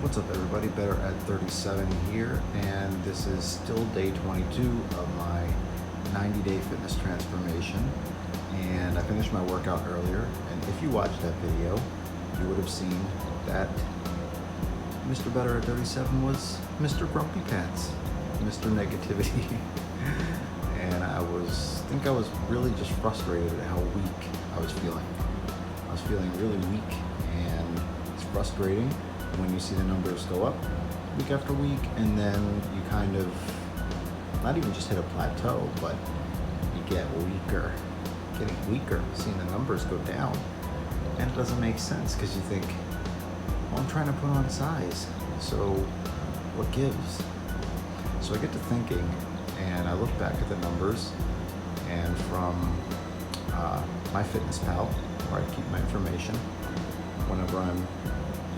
What's up, everybody? Better at 37 here, and this is still day 22 of my 90-day fitness transformation. And I finished my workout earlier, and if you watched that video, you would have seen that Mr. Better at 37 was Mr. Grumpy Pants, Mr. Negativity. And I think I was really just frustrated at how weak I was feeling. I was feeling really weak, and it's frustrating when you see the numbers go up week after week, and then you kind of not even just hit a plateau, but you get getting weaker, seeing the numbers go down. And it doesn't make sense because you think, well, I'm trying to put on size, so what gives? So I get to thinking, and I look back at the numbers, and from MyFitnessPal, where I keep my information whenever I'm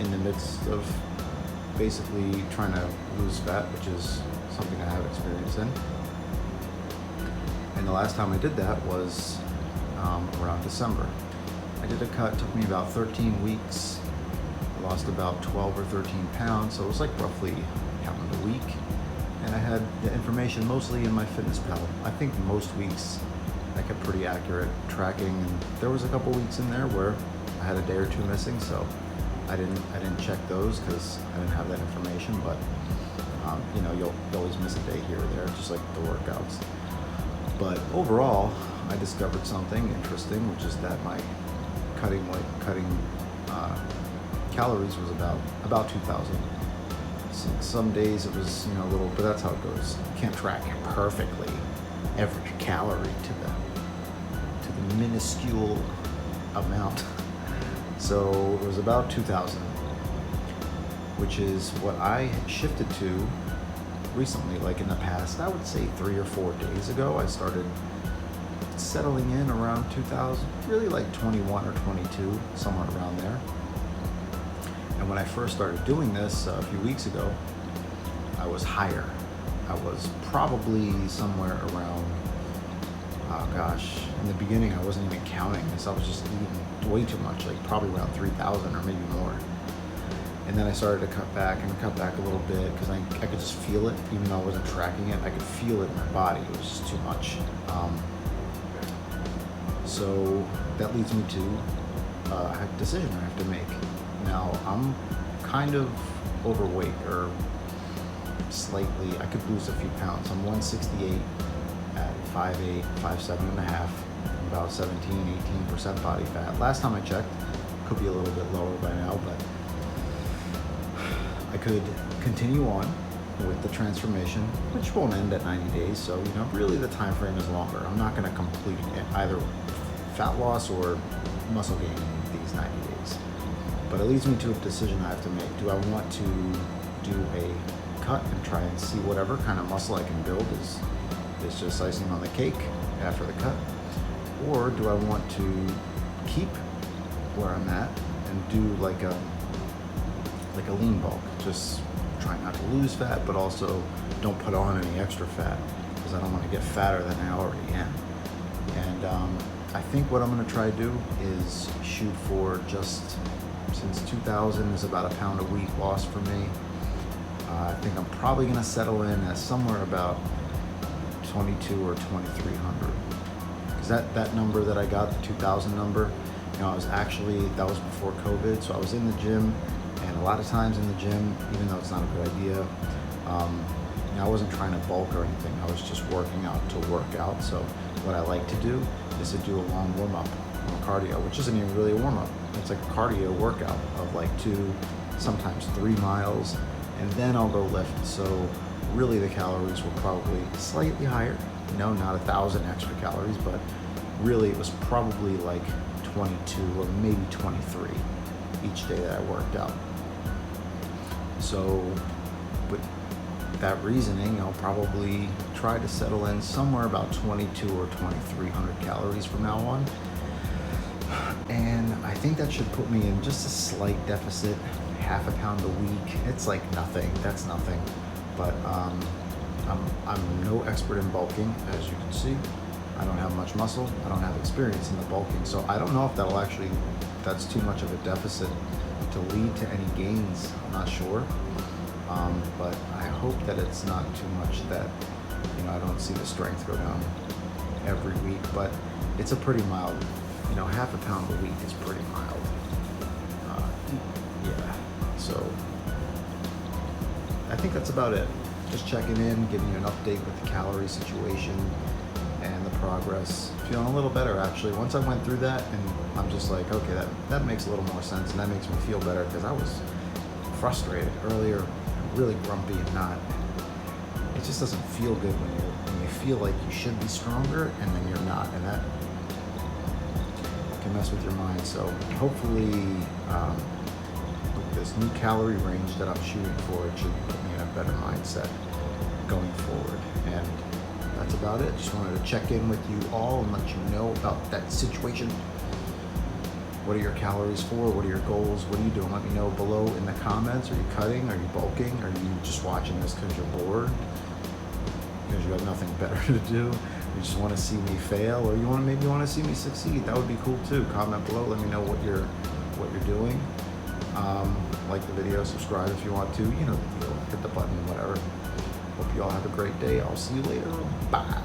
in the midst of basically trying to lose fat, which is something I have experience in. And the last time I did that was around December. I did a cut, it took me about 13 weeks. I lost about 12 or 13 pounds, so it was like roughly counting a week. And I had the information mostly in MyFitnessPal. I think most weeks I kept pretty accurate tracking, and there was a couple weeks in there where I had a day or two missing, so I didn't check those because I didn't have that information. But you'll always miss a day here or there, just like the workouts. But overall, I discovered something interesting, which is that my cutting calories was about 2,000. Some days it was a little, but that's how it goes. You can't track perfectly every calorie to the minuscule amount. So it was about 2,000, which is what I shifted to recently. Like in the past, I would say 3 or 4 days ago, I started settling in around 2,000, really like 21 or 22, somewhere around there. And when I first started doing this a few weeks ago, I was higher. I was probably somewhere around, in the beginning I wasn't even counting this. I was just eating way too much, like probably around 3,000 or maybe more. And then I started to cut back a little bit because I could just feel it, even though I wasn't tracking it. I could feel it in my body. It was just too much. So that leads me to a decision I have to make. Now, I'm kind of overweight, or slightly. I could lose a few pounds. I'm 168 at 5'8", 5'7.5", about 17-18% body fat. Last time I checked, could be a little bit lower by now, but I could continue on with the transformation, which won't end at 90 days. So, really the time frame is longer. I'm not going to complete either fat loss or muscle gain in these 90 days. But it leads me to a decision I have to make. Do I want to do a cut and try and see whatever kind of muscle I can build is just icing on the cake after the cut? Or do I want to keep where I'm at and do like a lean bulk? Just try not to lose fat, but also don't put on any extra fat because I don't want to get fatter than I already am. And I think what I'm going to try to do is shoot for just, since 2,000 is about a pound a week loss for me, I think I'm probably going to settle in at somewhere about 22 or 2,300. Because that number that I got, the 2,000 number, that was before COVID, so I was in the gym, and a lot of times in the gym, even though it's not a good idea, I wasn't trying to bulk or anything. I was just working out to work out. So what I like to do is to do a long warm-up on cardio, which isn't even really a warm-up. It's like a cardio workout of like 2, sometimes 3 miles, and then I'll go lift. So really the calories were probably slightly higher, not 1,000 extra calories, but really it was probably like 22 or maybe 23 each day that I worked out. So with that reasoning, I'll probably try to settle in somewhere about 22 or 2,300 calories from now on. And I think that should put me in just a slight deficit, half a pound a week. It's like nothing, that's nothing. But I'm no expert in bulking, as you can see. I don't have much muscle. I don't have experience in the bulking. So I don't know if that's too much of a deficit to lead to any gains. I'm not sure, but I hope that it's not too much that, I don't see the strength go down every week, but it's a pretty mild, half a pound a week is pretty mild. Yeah, so I think that's about it. Just checking in, giving you an update with the calorie situation and the progress. Feeling a little better, actually. Once I went through that, and I'm just like, okay, that makes a little more sense, and that makes me feel better, because I was frustrated earlier, really grumpy and not. It just doesn't feel good when you feel like you should be stronger and then you're not, and that can mess with your mind. So hopefully, with this new calorie range that I'm shooting for, it should put me in a better mindset going forward. And that's about it. Just wanted to check in with you all and let you know about that situation. What are your calories for? What are your goals? What are you doing? Let me know below in the comments. Are you cutting? Are you bulking? Are you just watching this because you're bored? Because you have nothing better to do? You just want to see me fail, or maybe you want to see me succeed? That would be cool too. Comment below. Let me know what you're doing. Like the video, subscribe if you want to. You know the deal. Hit the button, whatever. Hope you all have a great day. I'll see you later. Bye.